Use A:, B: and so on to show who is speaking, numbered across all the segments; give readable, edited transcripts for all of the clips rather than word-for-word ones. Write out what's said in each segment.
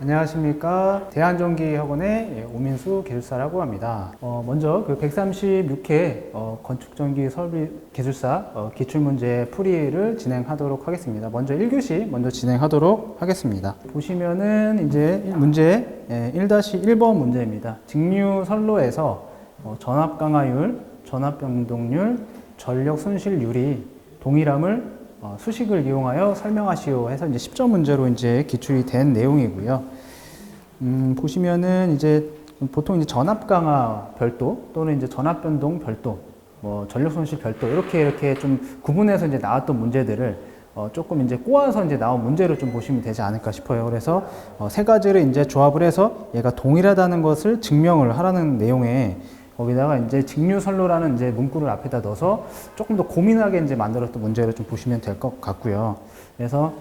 A: 안녕하십니까. 대한전기학원의 오민수 기술사라고 합니다. 먼저 그 136회 건축전기 설비 기술사 기출문제 풀이를 진행하도록 하겠습니다. 먼저 1교시 먼저 진행하도록 하겠습니다. 보시면은 이제 문제 1-1번 문제입니다. 직류 선로에서 전압 강화율, 전압 변동률, 전력 손실률이 동일함을 수식을 이용하여 설명하시오 해서 이제 10점 문제로 이제 기출이 된 내용이고요. 보시면은 이제 보통 이제 전압 강화 별도 또는 이제 전압 변동 별도, 뭐 전력 손실 별도 이렇게 좀 구분해서 이제 나왔던 문제들을 조금 이제 꼬아서 이제 나온 문제로 좀 보시면 되지 않을까 싶어요. 그래서 세 가지를 이제 조합을 해서 얘가 동일하다는 것을 증명을 하라는 내용에 거기다가 이제 직류선로라는 이제 문구를 앞에다 넣어서 조금 더 고민하게 이제 만들었던 문제를 좀 보시면 될 것 같고요. 그래서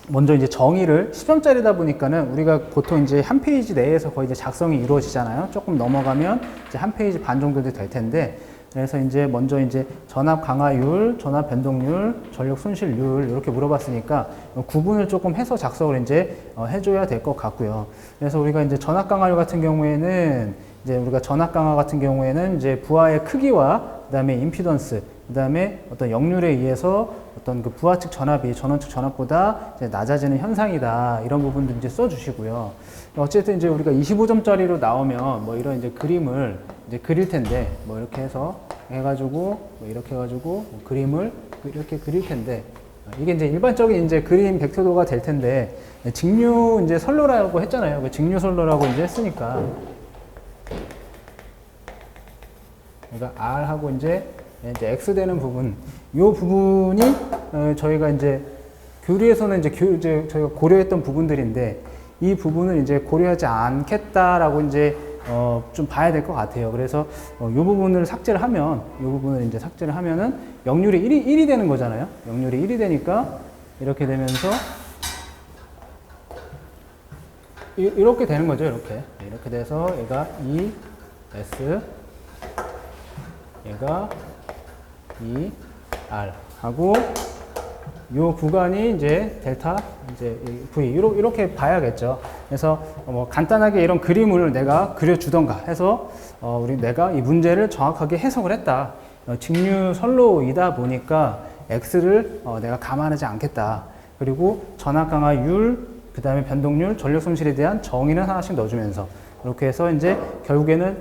A: 먼저 이제 정의를 10점짜리다 보니까는 우리가 보통 이제 한 페이지 내에서 거의 이제 작성이 이루어지잖아요. 조금 넘어가면 이제 한 페이지 반 정도 될 텐데, 그래서 이제 먼저 이제 전압 강화율, 전압 변동률, 전력 손실률 이렇게 물어봤으니까 구분을 조금 해서 작성을 이제 해줘야 될 것 같고요. 그래서 우리가 이제 전압 강화율 같은 경우에는 이제 우리가 전압 강화 같은 경우에는 이제 부하의 크기와 그다음에 임피던스, 그다음에 어떤 역률에 의해서 어떤 그 부하 측 전압이 전원 측 전압보다 이제 낮아지는 현상이다. 이런 부분도 이제 써주시고요. 어쨌든 이제 우리가 25점짜리로 나오면 뭐 이런 이제 그림을 이제 그릴 텐데, 뭐 이렇게 해서 해가지고 뭐 이렇게 해가지고 뭐 그림을 이렇게 그릴 텐데, 이게 이제 일반적인 이제 그림 벡터도가 될 텐데, 직류 이제 선로라고 했잖아요. 그 직류 선로라고 이제 했으니까. 그러니까 R하고 이제 X 되는 부분, 이 부분이 저희가 이제 교류에서는 이제 저희가 고려했던 부분들인데, 이 부분을 이제 고려하지 않겠다라고 이제 좀 봐야 될 것 같아요. 그래서 이 부분을 삭제를 하면, 이 부분을 이제 삭제를 하면은 역률이 1이 되는 거잖아요. 역률이 1이 되니까 이렇게 되면서 이렇게 되는 거죠. 이렇게 돼서 얘가 ES, 얘가 ER 하고 요 구간이 이제 델타 이제 V 이렇게 봐야겠죠. 그래서 뭐 간단하게 이런 그림을 내가 그려주던가 해서 내가 이 문제를 정확하게 해석을 했다. 직류 선로이다 보니까 X를 내가 감안하지 않겠다. 그리고 전압 강화율, 그 다음에 변동률, 전력 손실에 대한 정의는 하나씩 넣어주면서 이렇게 해서 이제 결국에는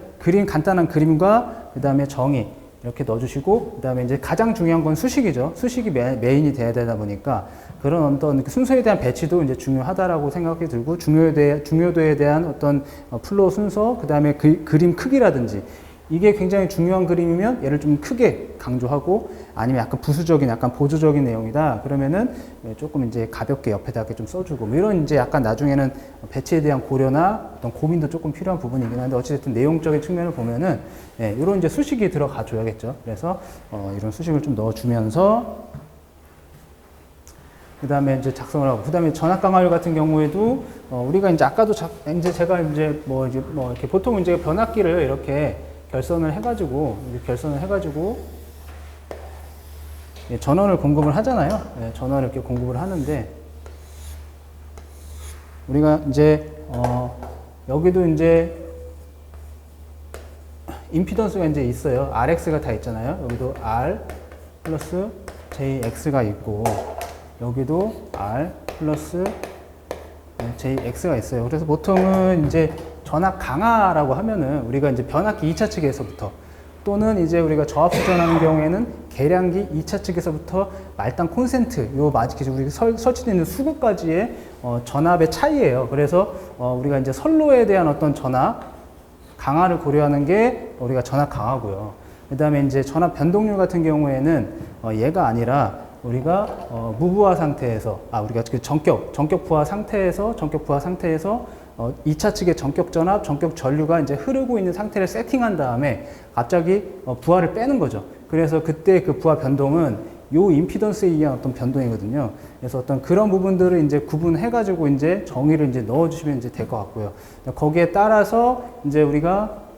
A: 간단한 그림과 그 다음에 정의 이렇게 넣어주시고, 그 다음에 이제 가장 중요한 건 수식이죠. 수식이 메인이 돼야 되다 보니까 그런 어떤 순서에 대한 배치도 이제 중요하다라고 생각이 들고, 중요도에 대한 어떤 플로우 순서, 그 다음에 그림 크기라든지 이게 굉장히 중요한 그림이면 얘를 좀 크게 강조하고, 아니면 약간 부수적인, 약간 보조적인 내용이다. 그러면은 조금 이제 가볍게 옆에다 이렇게 좀 써주고, 뭐 이런 이제 약간 나중에는 배치에 대한 고려나 어떤 고민도 조금 필요한 부분이긴 한데, 어찌됐든 내용적인 측면을 보면은 이런 이제 수식이 들어가 줘야겠죠. 그래서 이런 수식을 좀 넣어주면서, 그 다음에 이제 작성을 하고, 그 다음에 전압 강화율 같은 경우에도 우리가 이제 아까도 이제 제가 이제 뭐 이렇게 보통 이제 변압기를 이렇게 결선을 해가지고 전원을 공급을 하잖아요. 전원을 이렇게 공급을 하는데, 우리가 이제 여기도 이제 임피던스가 이제 있어요. RX가 다 있잖아요. 여기도 R 플러스 JX가 있고, 여기도 R 플러스 JX가 있어요. 그래서 보통은 이제 전압 강화라고 하면은 우리가 이제 변압기 2차 측에서부터, 또는 이제 우리가 저압 수전하는 경우에는 계량기 2차 측에서부터 말단 콘센트, 우리가 설치되어 있는 수구까지의 전압의 차이예요. 그래서 우리가 이제 선로에 대한 어떤 전압 강화를 고려하는 게 우리가 전압 강화고요. 그 다음에 이제 전압 변동률 같은 경우에는 얘가 아니라 우리가 무부하 상태에서, 우리가 그 전격 부하 상태에서 2차 측의 전격 전압, 전격 전류가 이제 흐르고 있는 상태를 세팅한 다음에 갑자기 부하를 빼는 거죠. 그래서 그때 그 부하 변동은 요 임피던스에 의한 어떤 변동이거든요. 그래서 어떤 그런 부분들을 이제 구분해가지고 이제 정의를 이제 넣어주시면 이제 될 것 같고요. 거기에 따라서 이제 우리가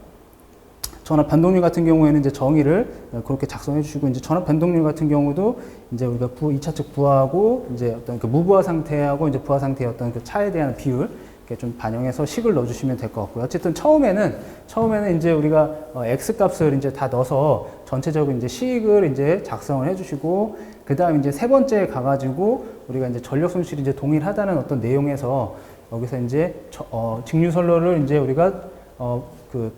A: 전압 변동률 같은 경우에는 이제 정의를 그렇게 작성해 주시고, 이제 전압 변동률 같은 경우도 이제 우리가 2차 측 부하하고 이제 어떤 그 무부하 상태하고 이제 부하 상태의 어떤 그 차에 대한 비율, 이렇게 좀 반영해서 식을 넣어주시면 될 것 같고요. 어쨌든 처음에는 이제 우리가 x 값을 이제 다 넣어서 전체적인 이제 식을 이제 작성을 해주시고, 그 다음 이제 세 번째 가가지고 우리가 이제 전력 손실이 이제 동일하다는 어떤 내용에서 여기서 이제 직류선로를 이제 우리가 그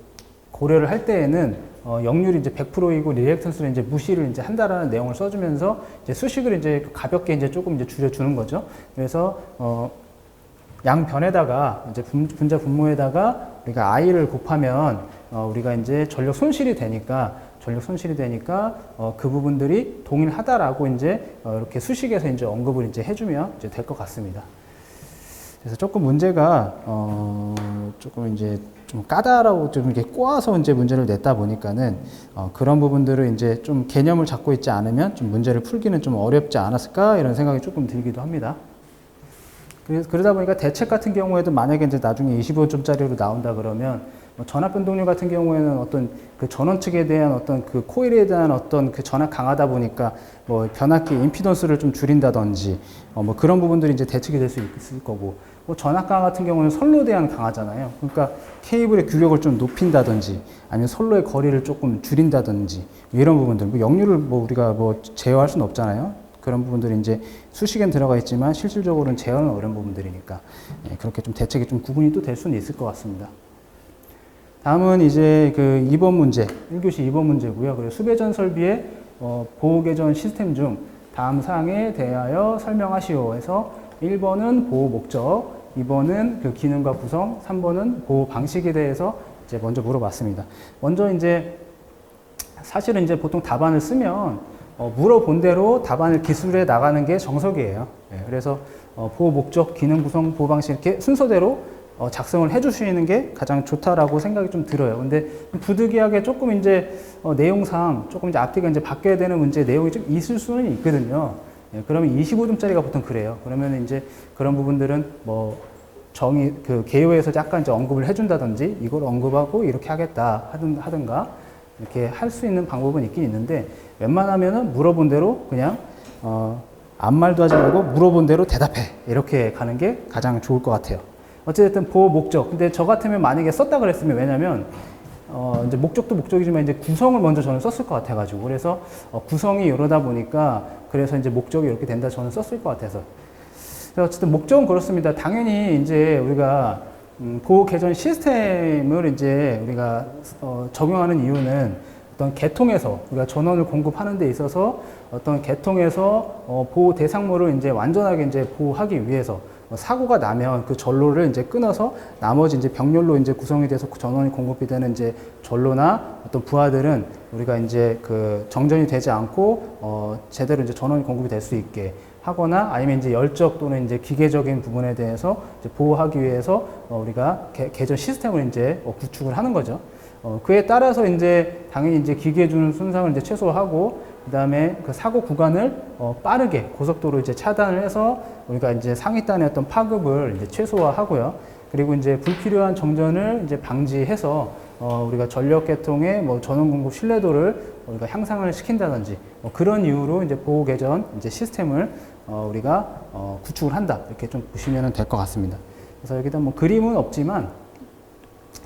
A: 고려를 할 때에는 역률이 이제 100%이고 리액턴스를 이제 무시를 이제 한다라는 내용을 써주면서 이제 수식을 이제 가볍게 이제 조금 이제 줄여주는 거죠. 그래서 양변에다가 이제 분자 분모에다가 우리가 i를 곱하면 우리가 이제 전력 손실이 되니까 그 부분들이 동일하다라고 이제 이렇게 수식에서 이제 언급을 이제 해주면 이제 될 것 같습니다. 그래서 조금 문제가 조금 이제 좀 까다라고 좀 이렇게 꼬아서 이제 문제를 냈다 보니까는 그런 부분들을 이제 좀 개념을 잡고 있지 않으면 좀 문제를 풀기는 좀 어렵지 않았을까 이런 생각이 조금 들기도 합니다. 그러다 보니까 대책 같은 경우에도 만약에 이제 나중에 25점짜리로 나온다 그러면 전압 변동률 같은 경우에는 어떤 그 전원 측에 대한 어떤 그 코일에 대한 어떤 그 전압 강하다 보니까 뭐 변압기 임피던스를 좀 줄인다든지 뭐 그런 부분들이 이제 대책이 될 수 있을 거고, 뭐 전압 강화 같은 경우는 선로에 대한 강하잖아요. 그러니까 케이블의 규격을 좀 높인다든지 아니면 선로의 거리를 조금 줄인다든지 이런 부분들, 뭐 역률을 뭐 우리가 뭐 제어할 수는 없잖아요. 그런 부분들이 이제 수식엔 들어가 있지만 실질적으로는 제어는 어려운 부분들이니까 그렇게 좀 대책이 좀 구분이 또 될 수는 있을 것 같습니다. 다음은 이제 그 2번 문제, 1교시 2번 문제고요. 그리고 수배전 설비의 보호 개전 시스템 중 다음 사항에 대하여 설명하시오 해서 1번은 보호 목적, 2번은 그 기능과 구성, 3번은 보호 방식에 대해서 이제 먼저 물어봤습니다. 먼저 이제 사실은 이제 보통 답안을 쓰면 물어본 대로 답안을 기술해 나가는 게 정석이에요. 그래서 보호 목적, 기능 구성, 보호 방식 이렇게 순서대로 작성을 해 주시는 게 가장 좋다라고 생각이 좀 들어요. 근데 부득이하게 조금 이제 내용상 조금 이제 앞뒤가 이제 바뀌어야 되는 문제 내용이 좀 있을 수는 있거든요. 그러면 25점짜리가 보통 그래요. 그러면 이제 그런 부분들은 뭐 그 개요에서 약간 이제 언급을 해준다든지 이걸 언급하고 이렇게 하겠다 하든가 이렇게 할 수 있는 방법은 있긴 있는데, 웬만하면은 물어본 대로 그냥 아무 말도 하지 말고 물어본 대로 대답해 이렇게 가는 게 가장 좋을 것 같아요. 어쨌든 보호 목적. 근데 저 같으면 만약에 썼다 그랬으면, 왜냐면 이제 목적도 목적이지만 이제 구성을 먼저 저는 썼을 것 같아가지고, 그래서 구성이 이러다 보니까 그래서 이제 목적이 이렇게 된다 저는 썼을 것 같아서. 어쨌든 목적은 그렇습니다. 당연히 이제 우리가 보호 개전 시스템을 이제 우리가 적용하는 이유는 어떤 계통에서 우리가 전원을 공급하는 데 있어서 어떤 계통에서 보호 대상물을 이제 완전하게 이제 보호하기 위해서 사고가 나면 그 전로를 이제 끊어서 나머지 이제 병렬로 이제 구성이 돼서 그 전원이 공급이 되는 이제 전로나 어떤 부하들은 우리가 이제 그 정전이 되지 않고 제대로 이제 전원이 공급이 될 수 있게 하거나, 아니면 이제 열적 또는 이제 기계적인 부분에 대해서 이제 보호하기 위해서 우리가 개전 시스템을 이제 구축을 하는 거죠. 그에 따라서 이제 당연히 이제 기계에 주는 손상을 이제 최소화하고, 그 다음에 그 사고 구간을 빠르게 고속도로 이제 차단을 해서 우리가 이제 상위단의 어떤 파급을 이제 최소화하고요. 그리고 이제 불필요한 정전을 이제 방지해서 우리가 전력 계통의 뭐 전원 공급 신뢰도를 우리가 향상을 시킨다든지 그런 이유로 이제 보호 개전 이제 시스템을 우리가 구축을 한다, 이렇게 좀 보시면 될 것 같습니다. 그래서 여기다 뭐 그림은 없지만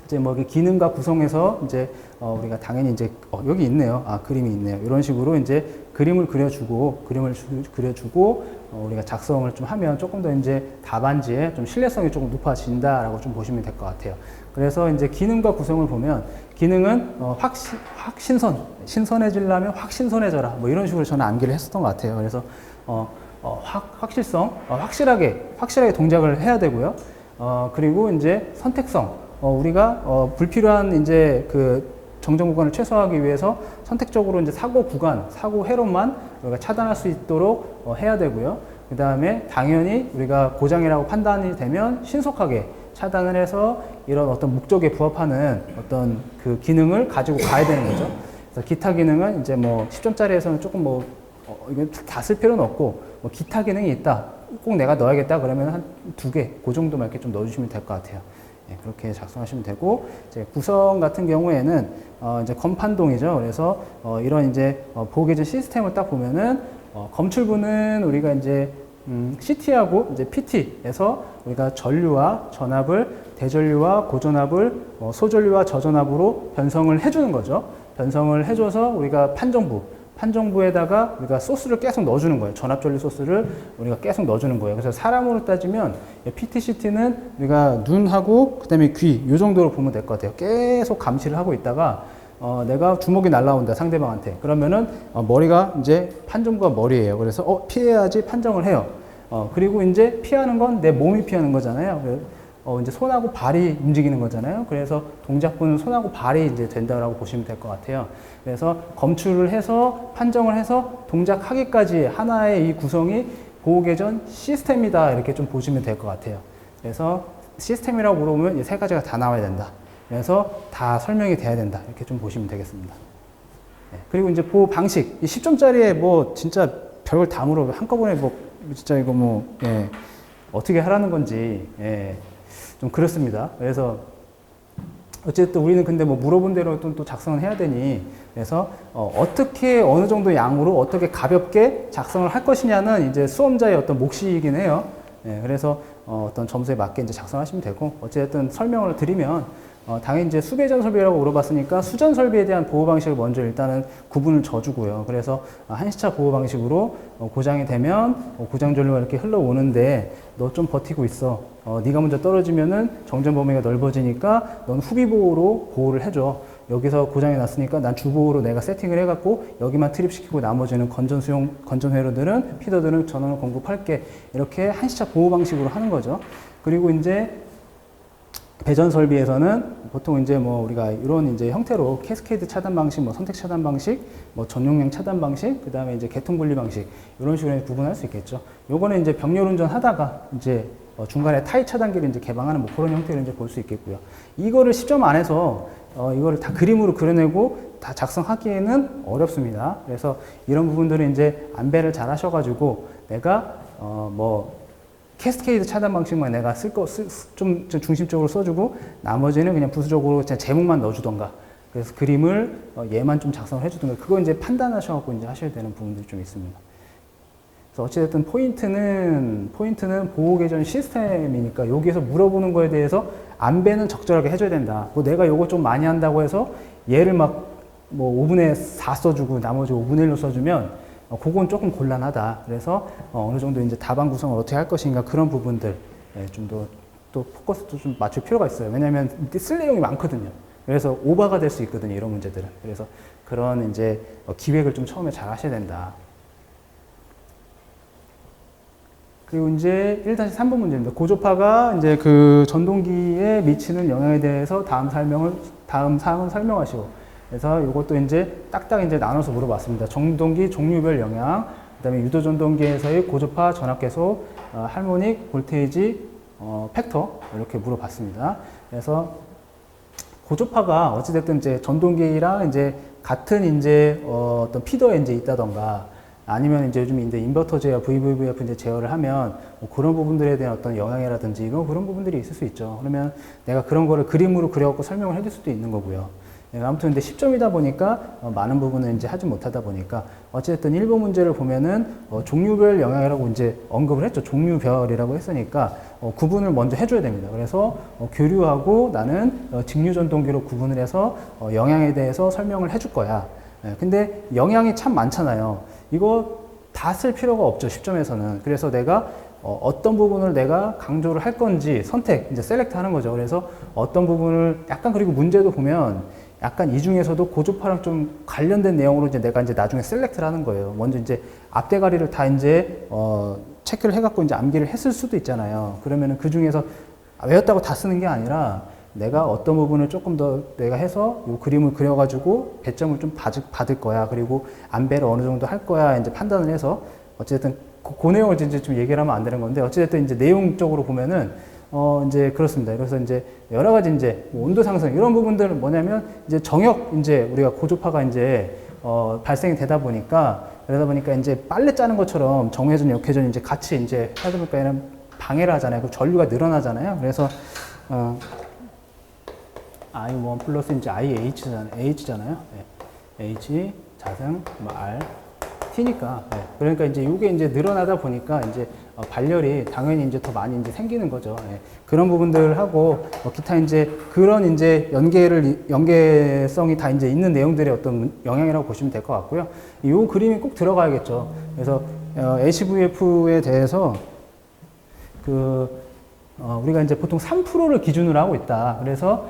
A: 이제 뭐 기능과 구성에서 이제 우리가 당연히 이제 여기 있네요. 아, 그림이 있네요. 이런 식으로 이제 그림을 그려주고 우리가 작성을 좀 하면 조금 더 이제 답안지에 좀 신뢰성이 조금 높아진다라고 좀 보시면 될 것 같아요. 그래서 이제 기능과 구성을 보면, 기능은 신선해지려면 확 신선해져라, 뭐 이런 식으로 저는 암기를 했었던 것 같아요. 그래서 확실성, 확실하게 동작을 해야 되고요. 그리고 이제 선택성, 우리가 불필요한 이제 그 정전 구간을 최소화하기 위해서 선택적으로 이제 사고 구간, 사고 회로만 우리가 차단할 수 있도록 해야 되고요. 그 다음에 당연히 우리가 고장이라고 판단이 되면 신속하게 차단을 해서 이런 어떤 목적에 부합하는 어떤 그 기능을 가지고 가야 되는 거죠. 그래서 기타 기능은 이제 뭐 10점짜리에서는 조금 뭐 이건 다 쓸 필요는 없고, 뭐 기타 기능이 있다, 꼭 내가 넣어야겠다 그러면 한 2개, 그 정도만 이렇게 좀 넣어주시면 될 것 같아요. 그렇게 작성하시면 되고, 이제 구성 같은 경우에는 이제 건판동이죠. 그래서 이런 이제 보호개전 시스템을 딱 보면은 검출부는 우리가 이제 CT하고 이제 PT에서 우리가 전류와 전압을 대전류와 고전압을 소전류와 저전압으로 변성을 해주는 거죠. 변성을 해줘서 우리가 판정부에다가 우리가 소스를 계속 넣어주는 거예요. 전압전류 소스를 우리가 계속 넣어주는 거예요. 그래서 사람으로 따지면 PT, CT는 우리가 눈하고 그다음에 귀 이 정도로 보면 될 것 같아요. 계속 감시를 하고 있다가 내가 주먹이 날라온다 상대방한테. 그러면은 머리가 이제 판정부가 머리예요. 그래서 피해야지 판정을 해요. 그리고 이제 피하는 건 내 몸이 피하는 거잖아요. 이제 손하고 발이 움직이는 거잖아요. 그래서 동작부는 손하고 발이 이제 된다라고 보시면 될 것 같아요. 그래서 검출을 해서 판정을 해서 동작하기까지 하나의 이 구성이 보호개전 시스템이다 이렇게 좀 보시면 될 것 같아요. 그래서 시스템이라고 물어보면 이 세 가지가 다 나와야 된다. 그래서 다 설명이 돼야 된다. 이렇게 좀 보시면 되겠습니다. 네. 그리고 이제 보호 방식. 이 10점짜리에 뭐 진짜 별걸 다 물어. 한꺼번에 뭐 진짜 이거 뭐 어떻게 하라는 건지 좀 그렇습니다. 그래서 어쨌든 우리는 근데 뭐 물어본 대로 또 작성을 해야 되니 그래서 어떻게 어느 정도 양으로 어떻게 가볍게 작성을 할 것이냐는 이제 수험자의 어떤 몫이긴 해요. 그래서 어떤 점수에 맞게 이제 작성하시면 되고 어쨌든 설명을 드리면 당연히 이제 수배전 설비라고 물어봤으니까 수전 설비에 대한 보호 방식을 먼저 일단은 구분을 져주고요. 그래서 한시차 보호 방식으로 고장이 되면 고장 전류가 이렇게 흘러오는데 너 좀 버티고 있어. 네가 먼저 떨어지면은 정전 범위가 넓어지니까 넌 후비 보호로 보호를 해줘. 여기서 고장이 났으니까 난 주보호로 내가 세팅을 해갖고 여기만 트립시키고 나머지는 건전 회로들은 피더들은 전원을 공급할게. 이렇게 한시차 보호 방식으로 하는 거죠. 그리고 이제 배전 설비에서는 보통 이제 뭐 우리가 이런 이제 형태로 캐스케이드 차단 방식, 뭐 선택 차단 방식, 뭐 전용량 차단 방식, 그 다음에 이제 개통 분리 방식 이런 식으로 구분할 수 있겠죠. 요거는 이제 병렬 운전 하다가 이제 중간에 타이 차단기를 이제 개방하는 뭐 그런 형태로 이제 볼 수 있겠고요. 이거를 10점 안에서 이거를 다 그림으로 그려내고 다 작성하기에는 어렵습니다. 그래서 이런 부분들은 이제 안배를 잘 하셔가지고 내가 뭐 캐스케이드 차단 방식만 내가 좀 중심적으로 써주고 나머지는 그냥 부수적으로 그냥 제목만 넣어주던가 그래서 그림을 얘만 좀 작성을 해주던가 그거 이제 판단하셔갖고 이제 하셔야 되는 부분들이 좀 있습니다. 그래서 어찌됐든 포인트는 보호개전 시스템이니까 여기에서 물어보는 거에 대해서 안배는 적절하게 해줘야 된다. 뭐 내가 요거 좀 많이 한다고 해서 얘를 막 뭐 5분의 4 써주고 나머지 5분의 1로 써주면 그건 조금 곤란하다. 그래서 어느 정도 이제 답안 구성을 어떻게 할 것인가 그런 부분들 좀 또 포커스도 좀 맞출 필요가 있어요. 왜냐하면 쓸 내용이 많거든요. 그래서 오버가 될 수 있거든요. 이런 문제들은. 그래서 그런 이제 기획을 좀 처음에 잘 하셔야 된다. 그리고 이제 1-3번 문제입니다. 고조파가 이제 그 전동기에 미치는 영향에 대해서 다음 사항을 설명하시고. 그래서 이것도 이제 딱딱 이제 나눠서 물어봤습니다. 전동기 종류별 영향, 그다음에 유도 전동기에서의 고조파 전압 계속, 할모닉 볼테이지 팩터 이렇게 물어봤습니다. 그래서 고조파가 어찌됐든 이제 전동기랑 이제 같은 이제 어떤 피더에 이제 있다던가 아니면 이제 요즘 이제 인버터 제어, VVF 이제 제어를 하면 뭐 그런 부분들에 대한 어떤 영향이라든지 뭐 그런 부분들이 있을 수 있죠. 그러면 내가 그런 거를 그림으로 그려갖고 설명을 해줄 수도 있는 거고요. 아무튼 근데 10점이다 보니까 많은 부분을 이제 하지 못하다 보니까 어쨌든 1번 문제를 보면은 종류별 영향이라고 이제 언급을 했죠. 종류별이라고 했으니까 구분을 먼저 해줘야 됩니다. 그래서 교류하고 나는 직류 전동기로 구분을 해서 영향에 대해서 설명을 해줄 거야. 근데 영향이 참 많잖아요. 이거 다 쓸 필요가 없죠. 10점에서는. 그래서 내가 어떤 부분을 내가 강조를 할 건지 선택, 이제 셀렉트 하는 거죠. 그래서 어떤 부분을 약간 그리고 문제도 보면 약간 이 중에서도 고조파랑 좀 관련된 내용으로 이제 내가 이제 나중에 셀렉트를 하는 거예요. 먼저 이제 앞대가리를 다 이제 체크를 해갖고 이제 암기를 했을 수도 있잖아요. 그러면은 그 중에서 외웠다고 다 쓰는 게 아니라 내가 어떤 부분을 조금 더 내가 해서 이 그림을 그려가지고 배점을 좀 받을 거야. 그리고 안배를 어느 정도 할 거야. 이제 판단을 해서 어쨌든 그 내용을 이제 좀 얘기를 하면 안 되는 건데 어쨌든 이제 내용적으로 보면은 이제 그렇습니다. 그래서 이제 여러 가지 이제 온도 상승 이런 부분들은 뭐냐면 이제 정역 이제 우리가 고조파가 이제 발생이 되다 보니까 그러다 보니까 이제 빨래 짜는 것처럼 정회전, 역회전이 이제 같이 이제 하다 보니까 얘는 방해를 하잖아요. 그 전류가 늘어나잖아요. 그래서 I1 플러스 이제 IH잖아요. 네. H 자승 뭐 R 튀니까. 네. 그러니까 이제 이게 이제 늘어나다 보니까 이제 발열이 당연히 이제 더 많이 이제 생기는 거죠. 예. 그런 부분들하고 기타 이제 그런 이제 연계성이 다 이제 있는 내용들의 어떤 영향이라고 보시면 될 것 같고요. 이 그림이 꼭 들어가야겠죠. 그래서 HVF에 대해서 우리가 이제 보통 3%를 기준으로 하고 있다. 그래서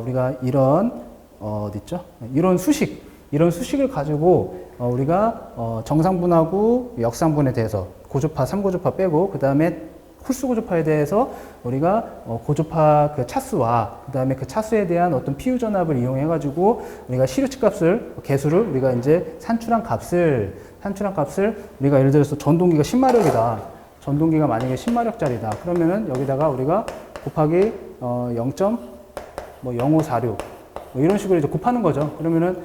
A: 우리가 이런 어디 있죠? 이런 수식을 가지고 우리가 정상분하고 역상분에 대해서 고주파, 3고주파 빼고 그 다음에 홀수 고주파에 대해서 우리가 고주파 그 차수와 그 다음에 그 차수에 대한 어떤 PU 전압을 이용해 가지고 우리가 시류치 값을 개수를 우리가 이제 산출한 값을 우리가 예를 들어서 전동기가 10마력이다. 전동기가 만약에 10마력짜리다. 그러면은 여기다가 우리가 곱하기 0.0546 이런 식으로 이제 곱하는 거죠. 그러면은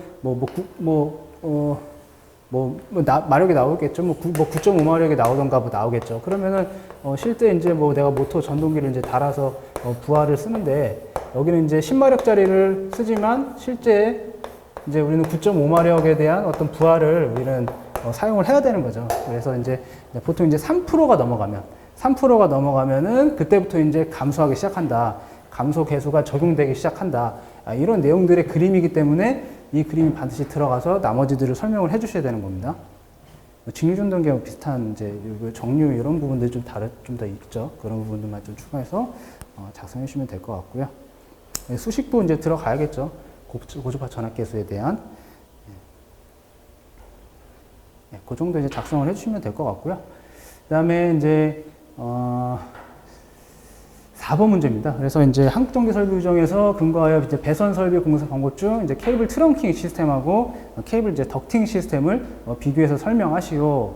A: 마력이 나오겠죠. 9.5마력이 나오던가 나오겠죠. 그러면은 실제 이제 내가 모터 전동기를 이제 달아서 부하를 쓰는데 여기는 이제 10마력짜리를 쓰지만 실제 이제 우리는 9.5마력에 대한 어떤 부하를 우리는 사용을 해야 되는 거죠. 그래서 이제 보통 이제 3%가 넘어가면은 그때부터 이제 감소하기 시작한다. 감소 계수가 적용되기 시작한다. 이런 내용들의 그림이기 때문에 이 그림이 반드시 들어가서 나머지들을 설명을 해 주셔야 되는 겁니다. 직류전동기하고 비슷한 이제 정류 이런 부분들이 좀 더 있죠. 그런 부분들만 좀 추가해서 작성해 주시면 될 것 같고요. 수식도 이제 들어가야겠죠. 고주파 전압 계수에 대한. 그 정도 이제 작성을 해 주시면 될 것 같고요. 그 다음에 이제, 4번 문제입니다. 그래서 이제 한국전기 설비 규정에서 근거하여 이제 배선 설비 공사 방법 중 이제 케이블 트렁킹 시스템하고 케이블 이제 덕팅 시스템을 비교해서 설명하시오.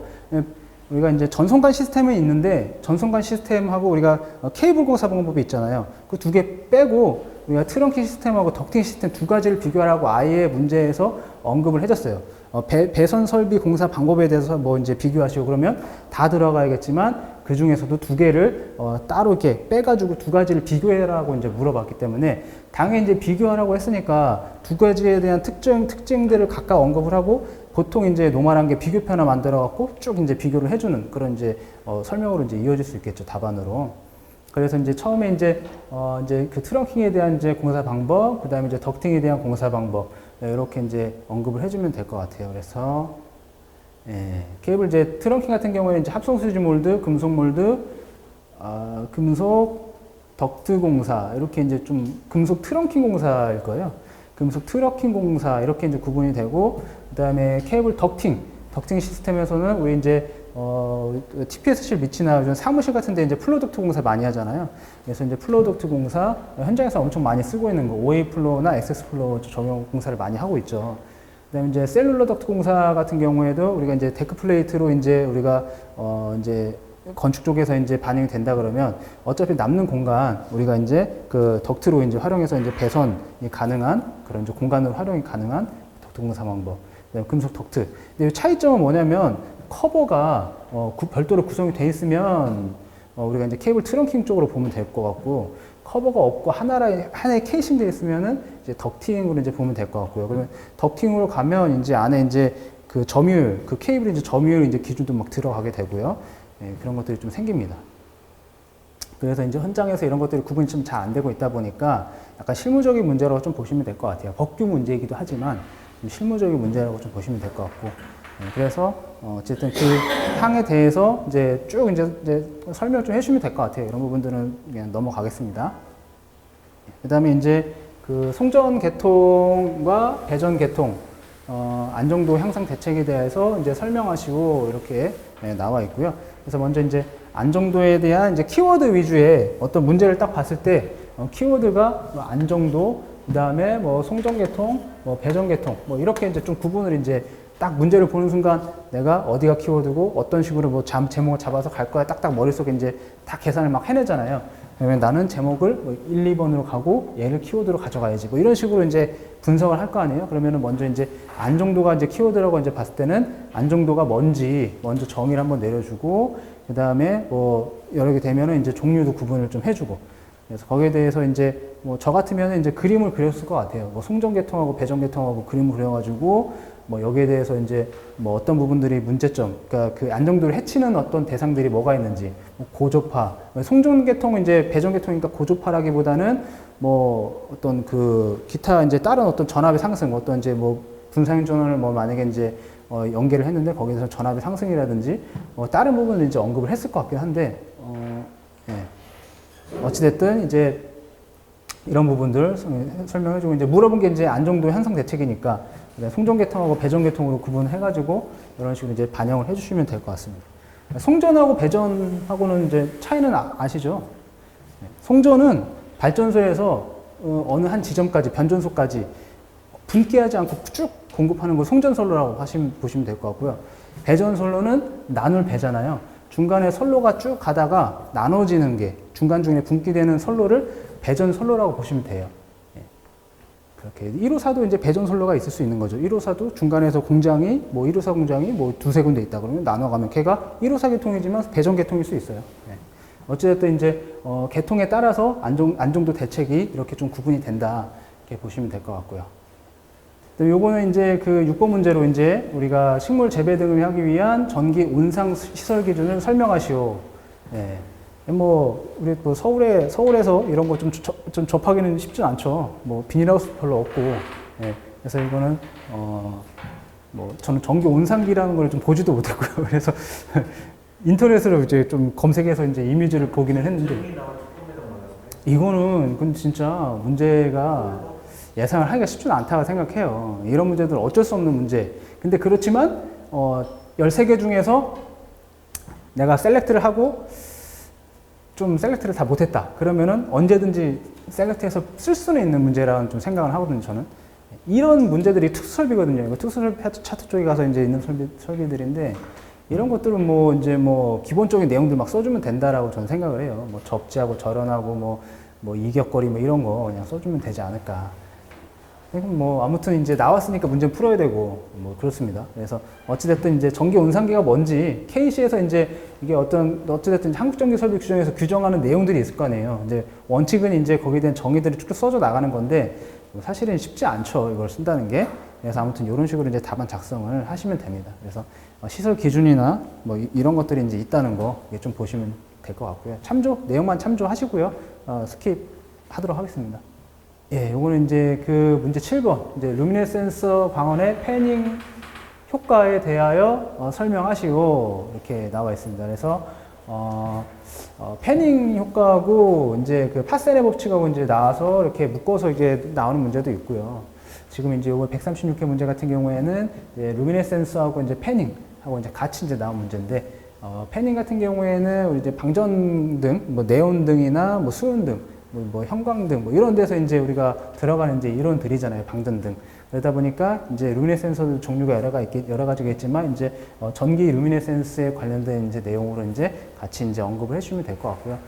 A: 우리가 이제 전송관 시스템은 있는데 전송관 시스템하고 우리가 케이블 공사 방법이 있잖아요. 그 두 개 빼고 우리가 트렁킹 시스템하고 덕팅 시스템 두 가지를 비교하라고 아예 문제에서 언급을 해줬어요. 배선 설비 공사 방법에 대해서 이제 비교하시고 그러면 다 들어가야겠지만 그 중에서도 두 개를 따로 이렇게 빼가지고 두 가지를 비교해라고 이제 물어봤기 때문에 당연히 이제 비교하라고 했으니까 두 가지에 대한 특징들을 각각 언급을 하고 보통 이제 노멀한 게 비교표 하나 만들어 갖고 쭉 이제 비교를 해주는 그런 이제 설명으로 이제 이어질 수 있겠죠. 답안으로. 그래서 이제 처음에 이제 그 트렁킹에 대한 이제 공사 방법, 그 다음에 이제 덕팅에 대한 공사 방법 이렇게 이제 언급을 해주면 될 것 같아요. 그래서 케이블 이제 트렁킹 같은 경우에 이제 합성 수지 몰드, 금속 몰드, 금속 덕트 공사 이렇게 이제 좀 금속 트렁킹 공사일 거예요. 금속 트렁킹 공사 이렇게 이제 구분이 되고 그다음에 케이블 덕팅 시스템에서는 우리 이제 TPS실 밑이나 요즘 사무실 같은데 이제 플로덕트 공사 많이 하잖아요. 그래서 이제 플로덕트 공사 현장에서 엄청 많이 쓰고 있는 거 OA 플로우나 SS 플로우 적용 공사를 많이 하고 있죠. 그다음에 이제 셀룰러 덕트 공사 같은 경우에도 우리가 이제 데크 플레이트로 이제 우리가 이제 건축 쪽에서 이제 반영이 된다 그러면 어차피 남는 공간 우리가 이제 그 덕트로 이제 활용해서 이제 배선이 가능한 그런 이제 공간으로 활용이 가능한 덕트 공사 방법. 그다음에 금속 덕트. 근데 이 차이점은 뭐냐면 커버가 별도로 구성이 돼 있으면 우리가 이제 케이블 트렁킹 쪽으로 보면 될 것 같고 커버가 없고 하나의 케이싱 돼 있으면은 이제 덕팅으로 이제 보면 될 것 같고요. 그러면 덕팅으로 가면 이제 안에 이제 그 점유율, 그 케이블 이제 점유율 이제 기준도 막 들어가게 되고요. 그런 것들이 좀 생깁니다. 그래서 이제 현장에서 이런 것들이 구분이 좀 잘 안 되고 있다 보니까 약간 실무적인 문제라고 좀 보시면 될 것 같아요. 법규 문제이기도 하지만 좀 실무적인 문제라고 좀 보시면 될 것 같고. 그래서 어쨌든 그 항에 대해서 이제 쭉 이제 설명 좀 해주시면 될 것 같아요. 이런 부분들은 그냥 넘어가겠습니다. 그다음에 이제 그 송전 계통과 배전 계통 안정도 향상 대책에 대해서 이제 설명하시고 이렇게 나와 있고요. 그래서 먼저 이제 안정도에 대한 이제 키워드 위주의 어떤 문제를 딱 봤을 때 키워드가 안정도, 그다음에 송전 계통, 배전 계통 이렇게 이제 좀 구분을 이제 딱 문제를 보는 순간 내가 어디가 키워드고 어떤 식으로 제목을 잡아서 갈 거야 딱딱 머릿속에 이제 다 계산을 막 해내잖아요. 그러면 나는 제목을 1, 2번으로 가고 얘를 키워드로 가져가야지 이런 식으로 이제 분석을 할 거 아니에요. 그러면은 먼저 이제 안정도가 이제 키워드라고 이제 봤을 때는 안정도가 뭔지 먼저 정의를 한번 내려주고 그 다음에 여러 개 되면은 이제 종류도 구분을 좀 해주고 그래서 거기에 대해서 이제 저 같으면 이제 그림을 그렸을 것 같아요. 송전 계통하고 배전 계통하고 그림을 그려가지고 뭐 여기에 대해서 이제 뭐 어떤 부분들이 문제점, 그러니까 그 안정도를 해치는 어떤 대상들이 뭐가 있는지, 뭐 고조파, 송전계통은 이제 배전계통이니까 고조파라기보다는 뭐 어떤 그 기타 이제 다른 어떤 전압의 상승, 어떤 이제 뭐 분사형 전원을 뭐 만약에 이제 연계를 했는데 거기서 전압의 상승이라든지 다른 부분을 이제 언급을 했을 것 같긴 한데 예. 어찌됐든 이제 이런 부분들 설명해주고 이제 물어본 게 이제 안정도 향상 대책이니까 송전계통하고 배전계통으로 구분해가지고 이런 식으로 이제 반영을 해주시면 될 것 같습니다. 송전하고 배전하고는 이제 차이는 아시죠? 송전은 발전소에서 어느 한 지점까지 변전소까지 분기하지 않고 쭉 공급하는 걸 송전선로라고 보시면 될 것 같고요. 배전선로는 나눌 배잖아요. 중간에 선로가 쭉 가다가 나눠지는 게 중간중간에 분기되는 선로를 배전선로라고 보시면 돼요. 그렇게 1호사도 이제 배전선로가 있을 수 있는 거죠. 1호사도 중간에서 공장이 뭐 1호사 공장이 뭐 두세 군데 있다 그러면 나눠가면 걔가 1호사 계통이지만 배전계통일 수 있어요. 어찌됐든 이제 계통에 따라서 안정도 대책이 이렇게 좀 구분이 된다 이렇게 보시면 될 것 같고요. 요거는 이제 그 6번 문제로 이제 우리가 식물 재배 등을 하기 위한 전기 온상 시설 기준을 설명하시오. 예. 뭐 우리 또 서울에서 이런 거 좀 접하기는 쉽지 않죠. 뭐 비닐하우스 별로 없고. 예. 그래서 이거는 뭐 저는 전기 온상기라는 걸 좀 보지도 못했고요. 그래서 인터넷으로 이제 좀 검색해서 이제 이미지를 보기는 했는데 이거는 근데 진짜 문제가 예상을 하기가 쉽지는 않다고 생각해요. 이런 문제들은 어쩔 수 없는 문제. 근데 그렇지만 13개 중에서 내가 셀렉트를 하고 좀 셀렉트를 다 못했다. 그러면은 언제든지 셀렉트해서 쓸 수는 있는 문제라는 좀 생각을 하거든요, 저는. 이런 문제들이 특수설비거든요. 이거 특수설비 차트 쪽에 가서 이제 있는 설비들인데 이런 것들은 뭐 이제 뭐 기본적인 내용들 막 써주면 된다라고 저는 생각을 해요. 뭐 접지하고 절연하고 뭐 이격거리 뭐 이런 거 그냥 써주면 되지 않을까. 뭐 아무튼 이제 나왔으니까 문제 풀어야 되고 뭐 그렇습니다. 그래서 어찌됐든 이제 전기 온상기가 뭔지 KC에서 이제 이게 어찌됐든 한국전기설비 규정에서 규정하는 내용들이 있을 거 아니에요. 이제 원칙은 이제 거기에 대한 정의들이 쭉 써져 나가는 건데 사실은 쉽지 않죠. 이걸 쓴다는 게. 그래서 아무튼 이런 식으로 이제 답안 작성을 하시면 됩니다. 그래서 시설 기준이나 뭐 이런 것들이 이제 있다는 거 좀 보시면 될 것 같고요. 내용만 참조하시고요. 스킵 하도록 하겠습니다. 예, 요거는 이제 그 문제 7번, 이제 루미네센서 방언의 패닝 효과에 대하여 설명하시고 이렇게 나와 있습니다. 그래서 패닝 효과하고 이제 그 파셀의 법칙하고 이제 나와서 이렇게 묶어서 이게 나오는 문제도 있고요. 지금 이제 요거 136회 문제 같은 경우에는 이제 루미네센스하고 이제 패닝하고 이제 같이 이제 나온 문제인데 패닝 같은 경우에는 우리 이제 방전등, 뭐 네온등이나 뭐 수은등 뭐 형광등 뭐 이런 데서 이제 우리가 들어가는 이제 이론들이잖아요. 방전등. 그러다 보니까 이제 루미네센서 종류가 여러 가지가 있지만 이제 전기 루미네센스에 관련된 이제 내용으로 이제 같이 이제 언급을 해주시면 될 것 같고요.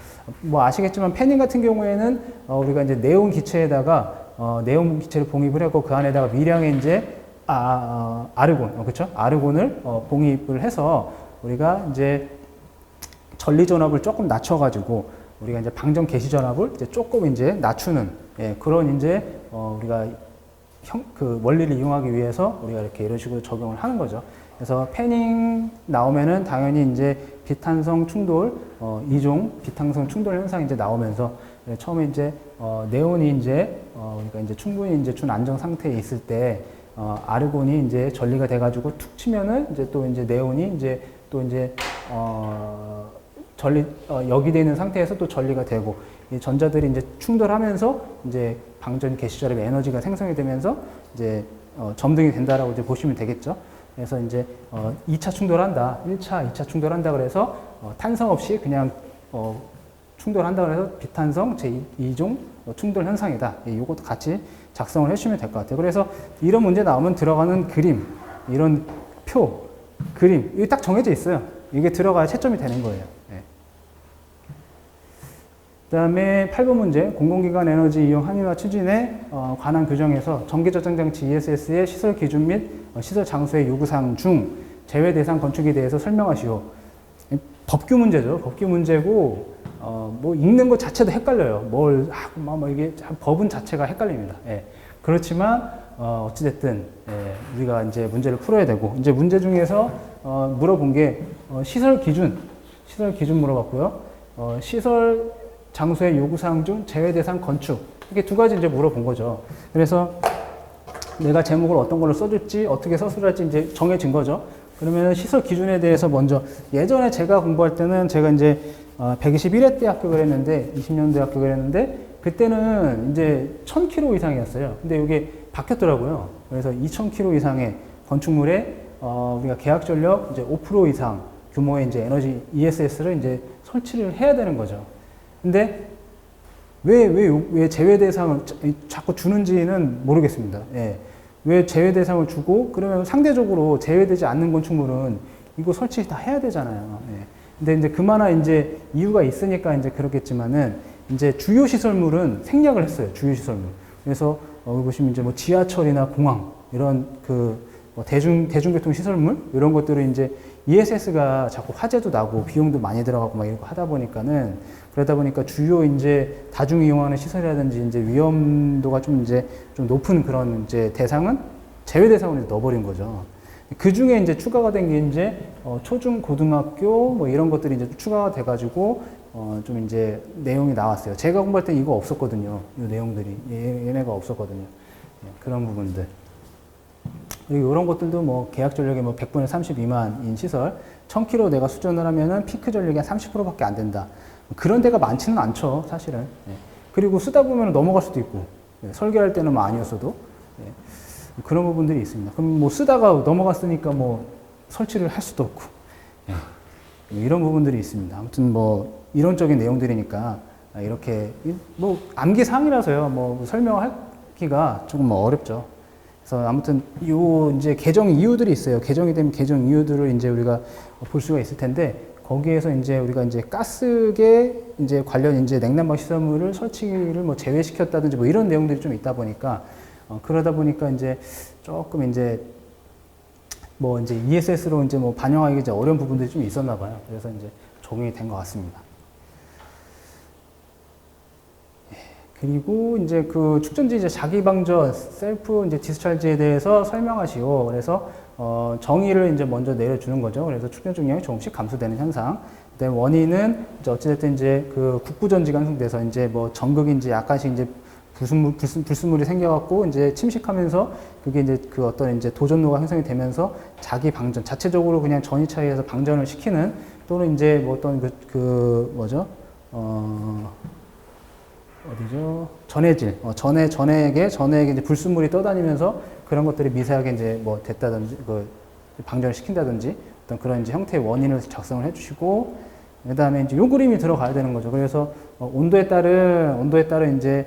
A: 뭐 아시겠지만 패닝 같은 경우에는 우리가 이제 네온 기체에다가 네온 기체를 봉입을 하고 그 안에다가 미량의 이제 아르곤, 그렇죠? 아르곤을 봉입을 해서 우리가 이제 전리 전압을 조금 낮춰가지고 우리가 이제 방전 개시 전압을 이제 조금 이제 낮추는 그런 이제 우리가 그 원리를 이용하기 위해서 우리가 이렇게 이런 식으로 적용을 하는 거죠. 그래서 패닝 나오면은 당연히 이제 비탄성 충돌, 이종 비탄성 충돌 현상이 이제 나오면서 처음에 이제 네온이 이제 우리가 이제 충분히 이제 준 안정 상태에 있을 때 아르곤이 이제 전리가 돼가지고 툭 치면은 이제 또 이제 네온이 이제 또 이제 역이되어 있는 상태에서 또 전리가 되고 이 전자들이 이제 충돌하면서 이제 방전 개시 전압의 에너지가 생성이 되면서 이제 점등이 된다라고 이제 보시면 되겠죠. 그래서 이제 2차 충돌한다, 1차, 2차 충돌한다 그래서 탄성 없이 그냥 충돌한다 그래서 비탄성 제2종 충돌 현상이다. 이것도 같이 작성을 해주시면 될 것 같아요. 그래서 이런 문제 나오면 들어가는 그림, 이런 표, 그림 이게 딱 정해져 있어요. 이게 들어가야 채점이 되는 거예요. 그 다음에 8번 문제, 공공기관 에너지 이용 항의와 추진에 관한 규정에서 전기저장장치 ESS의 시설 기준 및 시설 장소의 요구사항 중 제외 대상 건축에 대해서 설명하시오. 법규 문제죠. 법규 문제고 뭐 읽는 것 자체도 헷갈려요. 뭐 이게 법은 자체가 헷갈립니다. 예. 그렇지만 어찌됐든, 우리가 이제 문제를 풀어야 되고, 이제 문제 중에서, 물어본 게, 시설 기준 물어봤고요. 시설 장소의 요구사항 중 제외 대상 건축. 이게 두 가지 이제 물어본 거죠. 그래서 내가 제목을 어떤 걸로 써줄지, 어떻게 서술할지 이제 정해진 거죠. 그러면 시설 기준에 대해서 먼저, 예전에 제가 공부할 때는 제가 이제 121회 때 합격을 했는데, 20년도에 합격을 했는데, 그때는 이제 1000km 이상이었어요. 근데 이게 바뀌었더라고요. 그래서 2000km 이상의 건축물에 우리가 계약 전력 이제 5% 이상 규모의 이제 에너지 ESS를 이제 설치를 해야 되는 거죠. 근데 왜 제외 대상을 자꾸 주는지는 모르겠습니다. 예. 왜 제외 대상을 주고, 그러면 상대적으로 제외되지 않는 건축물은 이거 설치 다 해야 되잖아요. 예. 근데 이제 그만한 이제 이유가 있으니까 이제 그렇겠지만은, 이제 주요 시설물은 생략을 했어요. 주요 시설물. 그래서 여기 보시면 이제 뭐 지하철이나 공항 이런 뭐 대중교통 시설물 이런 것들은 이제 ESS가 자꾸 화재도 나고 비용도 많이 들어가고 막 이런 거 하다 보니까는, 그러다 보니까 주요 이제 다중 이용하는 시설이라든지 이제 위험도가 좀 이제 좀 높은 그런 이제 대상은 제외 대상으로 넣어버린 거죠. 그 중에 이제 추가가 된 게 이제 초중 고등학교 뭐 이런 것들이 이제 추가가 돼가지고 좀 이제 내용이 나왔어요. 제가 공부할 때 이거 없었거든요. 이 내용들이 얘네가 없었거든요. 그런 부분들. 그리고 이런 것들도 뭐 계약 전력이 뭐 100분의 30 미만인 시설, 1000km 내가 수전을 하면은 피크 전력이 한 30%밖에 안 된다. 그런 데가 많지는 않죠, 사실은. 그리고 쓰다 보면 넘어갈 수도 있고, 설계할 때는 뭐 아니었어도 그런 부분들이 있습니다. 그럼 뭐 쓰다가 넘어갔으니까 뭐 설치를 할 수도 없고, 이런 부분들이 있습니다. 아무튼 뭐 이론적인 내용들이니까 이렇게 뭐 암기 사항이라서요, 뭐 설명하기가 조금 뭐 어렵죠. 그래서 아무튼 요 이제 개정 이유들이 있어요. 개정이 되면 개정 이유들을 이제 우리가 볼 수가 있을 텐데, 거기에서 이제 우리가 이제 가스계 이제 관련 이제 냉난방 시설물을 설치를 뭐 제외시켰다든지 뭐 이런 내용들이 좀 있다 보니까, 그러다 보니까 이제 조금 이제 뭐 이제 ESS로 이제 뭐 반영하기 이제 어려운 부분들이 좀 있었나 봐요. 그래서 이제 적용이 된 것 같습니다. 그리고 이제 그 축전지 이제 자기방전 셀프 이제 디스찰지에 대해서 설명하시오. 그래서 정의를 이제 먼저 내려주는 거죠. 그래서 축전 중량이 조금씩 감소되는 현상. 그다음에 원인은 이제 어찌됐든 이제 그 국부전지가 형성돼서 이제 뭐 전극인지 약간씩 이제 불순물이 생겨갖고 이제 침식하면서 그게 이제 그 어떤 이제 도전로가 형성이 되면서 자기 방전 자체적으로 그냥 전위 차이에서 방전을 시키는, 또는 이제 뭐 어떤 그 뭐죠? 어디죠? 전해질, 전해액에 이제 불순물이 떠다니면서 그런 것들이 미세하게 이제 뭐 됐다든지, 방전을 시킨다든지 어떤 그런 이제 형태의 원인을 작성을 해주시고, 그 다음에 이제 요 그림이 들어가야 되는 거죠. 그래서 온도에 따른 이제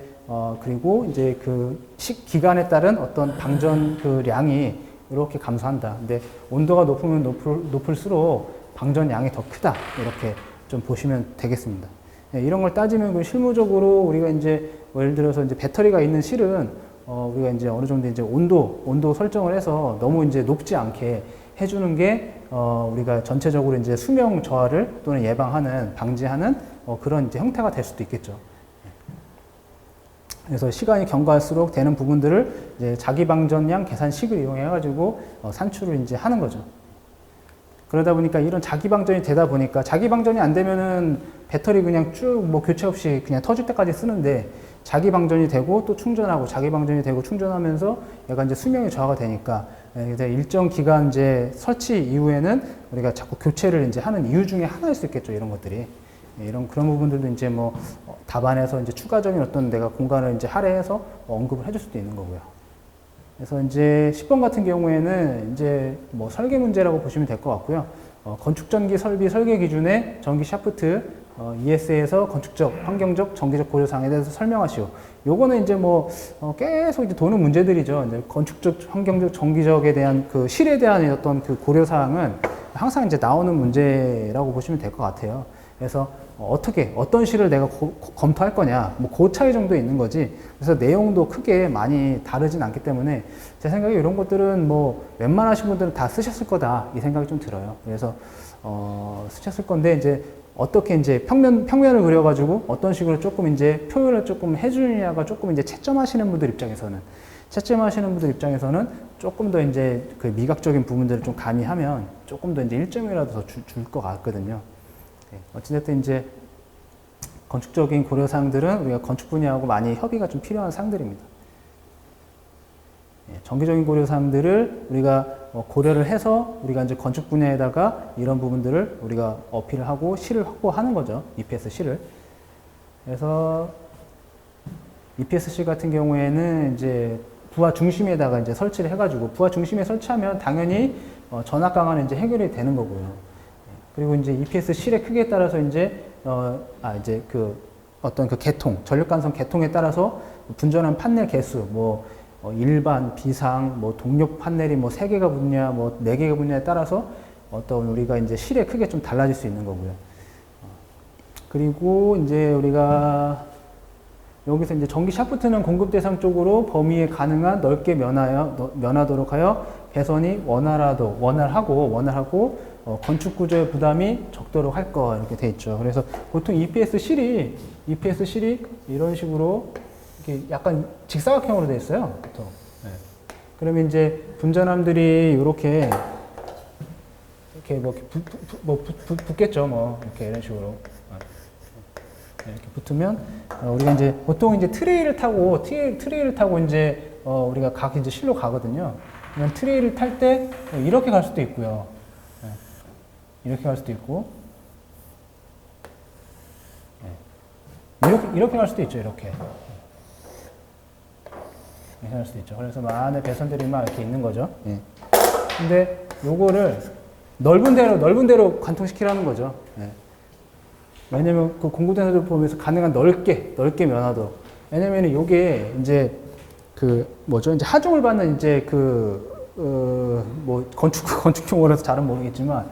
A: 그리고 이제 그 기간에 따른 어떤 방전 그 량이 이렇게 감소한다. 근데 온도가 높으면 높을수록 방전 양이 더 크다. 이렇게 좀 보시면 되겠습니다. 이런 걸 따지면 그 실무적으로 우리가 이제 예를 들어서 이제 배터리가 있는 실은 우리가 이제 어느 정도 이제 온도 설정을 해서 너무 이제 높지 않게 해주는 게 우리가 전체적으로 이제 수명 저하를 또는 예방하는 방지하는 그런 이제 형태가 될 수도 있겠죠. 그래서 시간이 경과할수록 되는 부분들을 이제 자기방전량 계산식을 이용해 가지고 산출을 이제 하는 거죠. 그러다 보니까 이런 자기방전이 되다 보니까, 자기방전이 안 되면은 배터리 그냥 쭉 뭐 교체 없이 그냥 터질 때까지 쓰는데, 자기방전이 되고 또 충전하고 자기방전이 되고 충전하면서 얘가 이제 수명이 저하가 되니까, 일정 기간 이제 설치 이후에는 우리가 자꾸 교체를 이제 하는 이유 중에 하나일 수 있겠죠. 이런 것들이. 그런 부분들도 이제 뭐 답안에서 이제 추가적인 어떤 내가 공간을 이제 할애해서 언급을 해줄 수도 있는 거고요. 그래서 이제 10번 같은 경우에는 이제 뭐 설계 문제라고 보시면 될 것 같고요. 건축전기 설비 설계 기준의 전기 샤프트 ES에서 건축적, 환경적, 전기적 고려사항에 대해서 설명하시오. 요거는 이제 뭐 계속 이제 도는 문제들이죠. 이제 건축적, 환경적, 전기적에 대한 그 실에 대한 어떤 그 고려사항은 항상 이제 나오는 문제라고 보시면 될 것 같아요. 그래서 어떤 실을 내가 검토할 거냐, 뭐 그 차이 정도 있는 거지. 그래서 내용도 크게 많이 다르진 않기 때문에 제 생각에 이런 것들은 뭐 웬만하신 분들은 다 쓰셨을 거다, 이 생각이 좀 들어요. 그래서 쓰셨을 건데, 이제 어떻게 이제 평면을 그려가지고 어떤 식으로 조금 이제 표현을 조금 해주느냐가 조금 이제 채점하시는 분들 입장에서는 채점하시는 분들 입장에서는 조금 더 이제 그 미각적인 부분들을 좀 가미하면 조금 더 이제 1점이라도 더 줄 것 같거든요. 네. 어찌됐든 이제 건축적인 고려사항들은 우리가 건축 분야하고 많이 협의가 좀 필요한 사항들입니다. 네. 정기적인 고려사항들을 우리가 고려를 해서 우리가 이제 건축 분야에다가 이런 부분들을 우리가 어필을 하고 실을 확보하는 거죠. EPS-C를. 그래서 EPS-C 같은 경우에는 이제 부하 중심에다가 이제 설치를 해가지고 부하 중심에 설치하면 당연히 전압 강화는 이제 해결이 되는 거고요. 그리고 이제 EPS-C의 크기에 따라서 이제 이제 그 어떤 그 개통, 전력간섭 개통에 따라서 분전한 판넬 개수, 뭐 일반, 비상, 뭐 동력 판넬이 뭐 3개가 붙냐, 뭐 4개가 붙냐에 따라서 어떤 우리가 이제 실의 크기가 좀 달라질 수 있는 거고요. 그리고 이제 우리가 여기서 이제 전기 샤프트는 공급 대상 쪽으로 범위에 가능한 넓게 면하도록 하여 배선이 원활하고 건축 구조의 부담이 적도록 할 거 이렇게 돼 있죠. 그래서 보통 EPS-C이 이런 식으로 이렇게 약간 직사각형으로 돼 있어요. 보통. 네. 그러면 이제 분전함들이 이렇게 붙겠죠. 뭐 이렇게 이런 식으로. 이렇게 붙으면 우리가 이제 보통 이제 트레이를 타고 이제 우리가 각 이제 실로 가거든요. 그러면 트레이를 탈 때 이렇게 갈 수도 있고요. 이렇게 갈 수도 있고, 이렇게 갈 수도 있죠. 이렇게 갈 수도 있죠. 그래서 많은 배선들이 막 이렇게 있는 거죠. 근데 요거를 넓은 대로 관통시키라는 거죠. 왜냐면 그 공구대사들 보면서 가능한 넓게 면하도록. 왜냐면 요게 이제 그 뭐죠? 이제 하중을 받는 이제 뭐 건축 용어라서 잘은 모르겠지만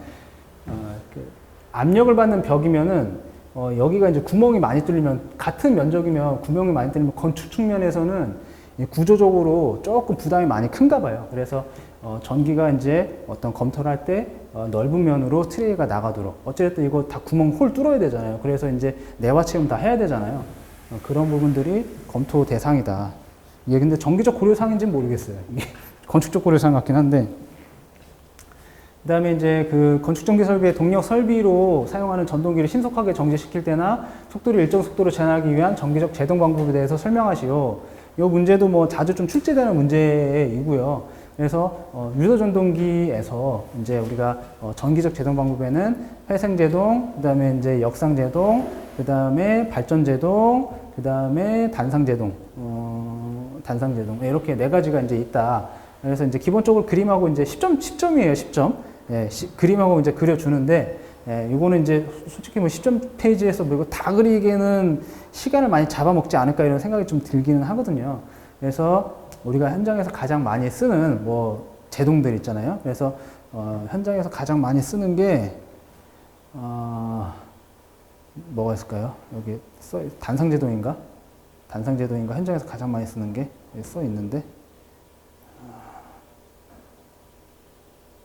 A: 그 압력을 받는 벽이면은 여기가 이제 구멍이 많이 뚫리면 같은 면적이면 구멍이 많이 뚫리면 건축 측면에서는 구조적으로 조금 부담이 많이 큰가 봐요. 그래서 전기가 이제 어떤 검토를 할 때 넓은 면으로 트레이가 나가도록 어쨌든 이거 다 구멍 홀 뚫어야 되잖아요. 그래서 이제 내화 체험 다 해야 되잖아요. 그런 부분들이 검토 대상이다. 이게 근데 정기적 고려사항인지는 모르겠어요. 이게 건축적 고려사항 같긴 한데. 그 다음에 이제 그 건축전기 설비의 동력 설비로 사용하는 전동기를 신속하게 정지시킬 때나 속도를 일정 속도로 제한하기 위한 정기적 제동 방법에 대해서 설명하시오. 이 문제도 뭐 자주 좀 출제되는 문제이고요. 그래서 유도 전동기에서 이제 우리가 전기적 제동 방법에는 회생 제동, 그다음에 이제 역상 제동, 그다음에 발전 제동, 그다음에 단상 제동, 이렇게 4가지가 이제 있다. 그래서 이제 기본적으로 그림하고 이제 10점이에요, 10점. 예, 그림하고 이제 그려주는데, 이거는 이제 솔직히 뭐 10점 페이지에서 뭐 이거 다 그리기에는 시간을 많이 잡아먹지 않을까 이런 생각이 좀 들기는 하거든요. 그래서 우리가 현장에서 가장 많이 쓰는 뭐 제동들 있잖아요. 그래서 현장에서 가장 많이 쓰는 게 뭐가 있을까요? 여기 단상제동인가 현장에서 가장 많이 쓰는 게 써 있는데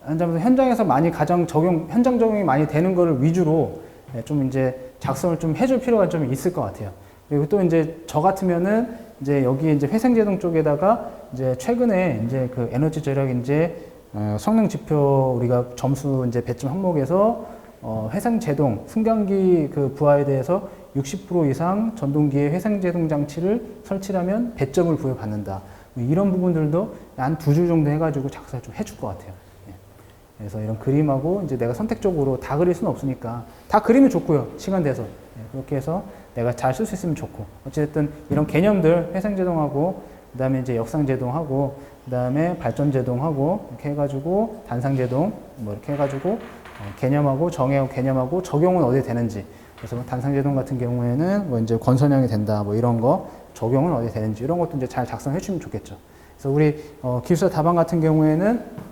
A: 현장에서 많이 가장 현장 적용이 많이 되는 거를 위주로 좀 이제 작성을 좀 해줄 필요가 좀 있을 것 같아요. 그리고 또 이제 저 같으면은 이제 여기 이제 회생제동 쪽에다가 이제 최근에 이제 그 에너지 절약 이제 성능 지표 우리가 점수 이제 배점 항목에서 회생제동 승강기 그 부하에 대해서 60% 이상 전동기의 회생제동 장치를 설치하면 배점을 부여받는다. 뭐 이런 부분들도 한 2줄 정도 해가지고 작성을 좀 해줄 것 같아요. 그래서 이런 그림하고 이제 내가 선택적으로 다 그릴 수는 없으니까 다 그리면 좋고요. 시간 돼서 그렇게 해서 내가 잘 쓸 수 있으면 좋고 어쨌든 이런 개념들 회생제동하고 그 다음에 이제 역상제동하고 그 다음에 발전제동하고 이렇게 해가지고 단상제동 뭐 이렇게 해가지고 개념하고 정의하고 개념하고 적용은 어디에 되는지 그래서 뭐 단상제동 같은 경우에는 뭐 이제 권선형이 된다 뭐 이런 거 적용은 어디에 되는지 이런 것도 이제 잘 작성해 주면 좋겠죠. 그래서 우리 기술사 답안 같은 경우에는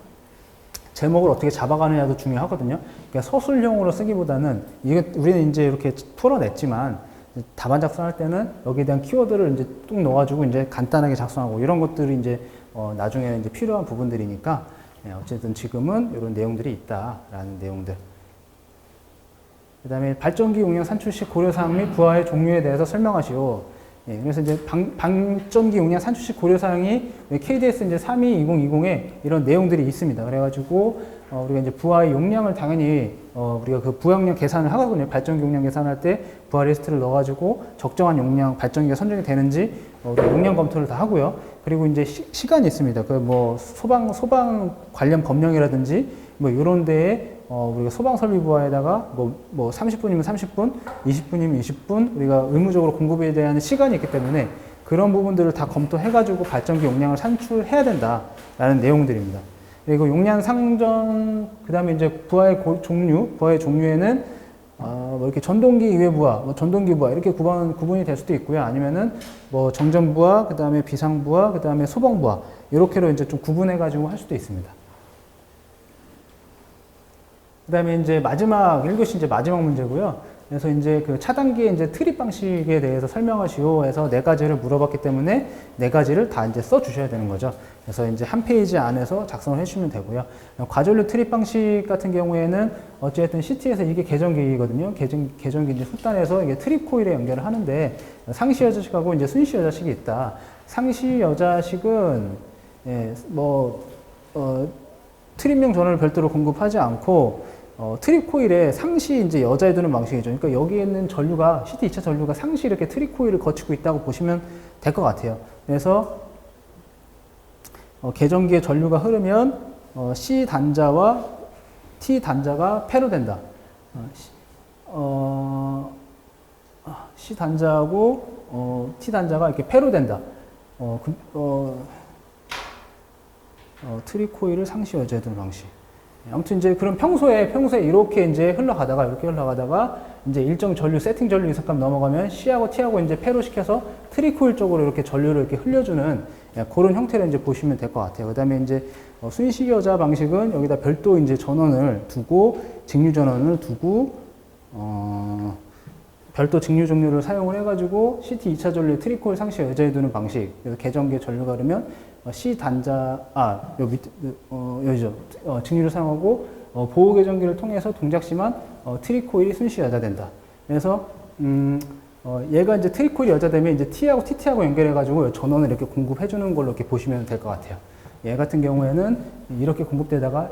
A: 제목을 어떻게 잡아가느냐도 중요하거든요. 그러니까 서술형으로 쓰기보다는 이게 우리는 이제 이렇게 풀어냈지만 답안 작성할 때는 여기에 대한 키워드를 이제 뚝 넣어가지고 이제 간단하게 작성하고 이런 것들이 이제 나중에는 이제 필요한 부분들이니까 어쨌든 지금은 이런 내용들이 있다라는 내용들. 그다음에 발전기 운영 산출 시 고려사항 및 부하의 종류에 대해서 설명하시오. 예, 그래서 이제 방전기 용량 산출식 고려 사항이 KDS 이제 322020에 이런 내용들이 있습니다. 그래가지고 우리가 이제 부하의 용량을 당연히 우리가 그 부하용량 계산을 하거든요. 발전기 용량 계산할 때 부하 리스트를 넣어가지고 적정한 용량 발전기가 선정이 되는지 우리가 용량 검토를 다 하고요. 그리고 이제 시간이 있습니다. 그 뭐 소방 관련 법령이라든지 뭐 이런 데에 우리가 소방 설비 부하에다가 뭐 30분이면 30분, 20분이면 20분 우리가 의무적으로 공급에 대한 시간이 있기 때문에 그런 부분들을 다 검토해가지고 발전기 용량을 산출해야 된다라는 내용들입니다. 그리고 용량 상전, 그 다음에 이제 부하의 종류에는 뭐 이렇게 전동기 이외 부하, 뭐 전동기 부하 이렇게 구분이 될 수도 있고요. 아니면은 뭐 정전 부하, 그 다음에 비상 부하, 그 다음에 소방 부하 이렇게로 이제 좀 구분해가지고 할 수도 있습니다. 그 다음에 이제 마지막 1교시 이제 마지막 문제고요. 그래서 이제 그 차단기의 이제 트립 방식에 대해서 설명하시오 해서 4가지를 물어봤기 때문에 4가지를 다 이제 써 주셔야 되는 거죠. 그래서 이제 한 페이지 안에서 작성을 해주시면 되고요. 과전류 트립 방식 같은 경우에는 어쨌든 CT에서 이게 개전기이거든요. 개전기 이제 숫단에서 이게 트립 코일에 연결을 하는데 상시 여자식하고 이제 순시 여자식이 있다. 상시 여자식은 예, 트립용 전원을 별도로 공급하지 않고 트립 코일에 상시 이제 여자에 두는 방식이죠. 그러니까 여기에 있는 전류가 CT 2차 전류가 상시 이렇게 트립 코일을 거치고 있다고 보시면 될 것 같아요. 그래서 개전기의 전류가 흐르면 C 단자와 T 단자가 패로된다. C 단자하고 T 단자가 이렇게 패로된다. 트립 코일을 상시 여자에 두는 방식. 아무튼 이제 그럼 평소에 이렇게 이제 이렇게 흘러가다가 이제 일정 전류, 세팅 전류 이상값 넘어가면 C하고 T하고 이제 패로 시켜서 트립 코일 쪽으로 이렇게 전류를 이렇게 흘려주는 그런 형태를 이제 보시면 될 것 같아요. 그 다음에 이제 순시 여자 방식은 여기다 별도 이제 전원을 두고, 직류 전원을 두고, 별도 직류 종류를 사용을 해가지고 CT 2차 전류 트립 코일 상시 여자에 두는 방식. 그래서 개전기에 전류가 흐르면 C 단자, 여기죠. 직류를 사용하고, 보호 개전기를 통해서 동작 시만 트립 코일이 순시 여자된다. 그래서, 얘가 이제 트립 코일이 여자되면 이제 T하고 TT하고 연결해가지고 전원을 이렇게 공급해주는 걸로 이렇게 보시면 될 것 같아요. 얘 같은 경우에는 이렇게 공급되다가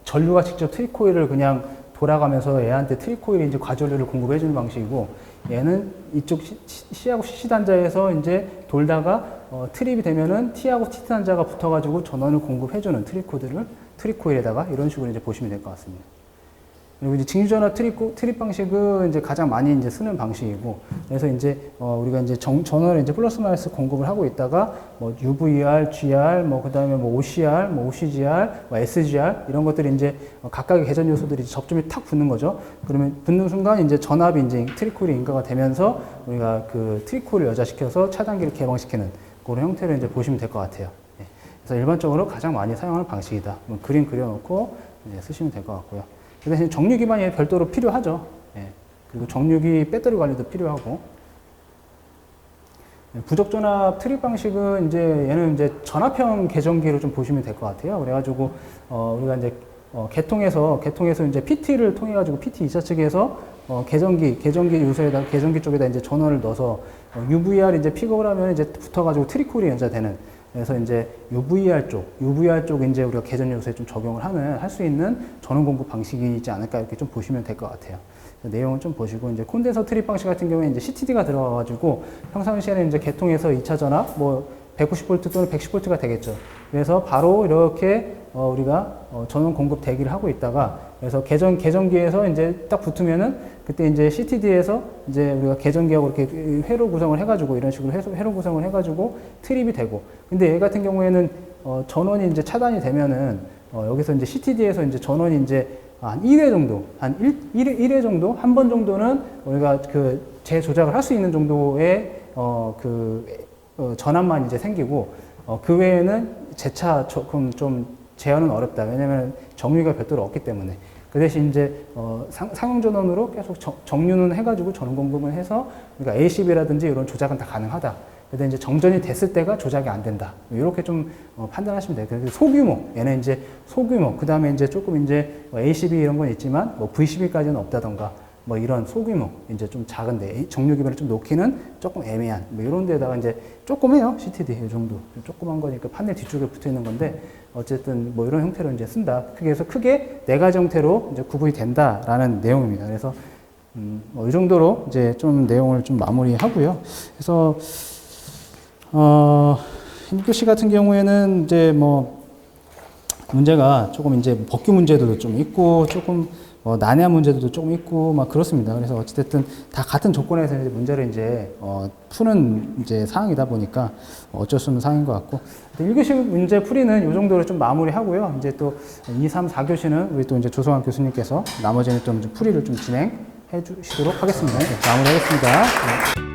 A: 전류가 직접 트립 코일을 그냥 돌아가면서 얘한테 트립 코일이 이제 과전류를 공급해주는 방식이고, 얘는 이쪽 C하고 CC 단자에서 이제 돌다가 트립이 되면은 T하고 TT 단자가 붙어가지고 전원을 공급해주는 트립 코일에다가 이런 식으로 이제 보시면 될 것 같습니다. 그리고 이제 직류전압 트립 방식은 이제 가장 많이 이제 쓰는 방식이고, 그래서 이제 우리가 이제 전원을 이제 플러스 마이너스 공급을 하고 있다가 뭐 UVR, GR, 뭐 그다음에 뭐 OCR, 뭐 OCGR, 뭐 SGR 이런 것들이 이제 각각의 개전 요소들이 접점이 탁 붙는 거죠. 그러면 붙는 순간 이제 전압이 이제 트립 코일이 인가가 되면서 우리가 그 트립 코일을 여자시켜서 차단기를 개방시키는 그런 형태를 이제 보시면 될 것 같아요. 그래서 일반적으로 가장 많이 사용하는 방식이다. 그림 그려놓고 이제 쓰시면 될 것 같고요. 그 대신 정류 기반이 별도로 필요하죠. 예. 그리고 정류기 배터리 관리도 필요하고. 부적전압 트립 방식은 이제 얘는 이제 전압형 개전기로 좀 보시면 될 것 같아요. 그래가지고 우리가 이제 개통해서 이제 PT를 통해 가지고 PT 2차 측에서 개전기 요소에다 개전기 쪽에다 이제 전원을 넣어서 UVR 이제 픽업을 하면 이제 붙어가지고 트립 코일이 연자되는. 그래서 이제 UVR 쪽 이제 우리가 개전 요소에 좀 적용을 할 수 있는 전원 공급 방식이지 않을까 이렇게 좀 보시면 될 것 같아요. 내용을 좀 보시고, 이제 콘덴서 트립 방식 같은 경우에 이제 CTD가 들어가가지고 평상시에는 이제 개통해서 2차 전압, 뭐 190V 또는 110V가 되겠죠. 그래서 바로 이렇게 우리가 전원 공급 대기를 하고 있다가, 그래서 개전기에서 이제 딱 붙으면은 그때 이제 CTD에서 이제 우리가 개전기하고 이렇게 회로 구성을 해가지고 이런 식으로 회로 구성을 해가지고 트립이 되고, 근데 얘 같은 경우에는 전원이 이제 차단이 되면은 여기서 이제 CTD에서 이제 전원이 이제 한 1회 정도, 한 1회 정도, 한 번 정도는 우리가 그 재조작을 할 수 있는 정도의 전압만 이제 생기고, 그 외에는 재차 조금 좀 제어는 어렵다. 왜냐면 정류가 별도로 없기 때문에. 그 대신 이제 상용 전원으로 계속 정류는 해가지고 전원 공급을 해서, 그러니까 ACB라든지 이런 조작은 다 가능하다. 근데 이제 정전이 됐을 때가 조작이 안 된다. 이렇게 좀 판단하시면 돼요. 그래서 소규모, 얘는 이제 소규모, 그 다음에 이제 조금 이제 ACB 이런 건 있지만 뭐 VCB까지는 없다던가, 뭐 이런 소규모 이제 좀 작은데 정류 기반을 좀 놓기는 조금 애매한 뭐 이런 데다가 이제 조그매요. CTD 이 정도 조그만 거니까 판넬 뒤쪽에 붙어 있는 건데 어쨌든 뭐 이런 형태로 이제 쓴다. 그래서 크게 네 가지 형태로 이제 구분이 된다라는 내용입니다. 그래서 뭐 이 정도로 이제 좀 내용을 좀 마무리하고요. 그래서 1교시 같은 경우에는 이제 뭐 문제가 조금 이제 법규 문제도 좀 있고 조금 난해한 문제들도 조금 있고 막 그렇습니다. 그래서 어찌됐든 다 같은 조건에서 이제 문제를 이제 푸는 이제 상황이다 보니까 어쩔 수 없는 상황인 것 같고 1교시 문제 풀이는 이 정도로 좀 마무리하고요. 이제 또 2, 3, 4교시는 우리 또 이제 조성환 교수님께서 나머지는 좀 풀이를 좀 진행해 주시도록 하겠습니다. 네, 마무리하겠습니다. 네.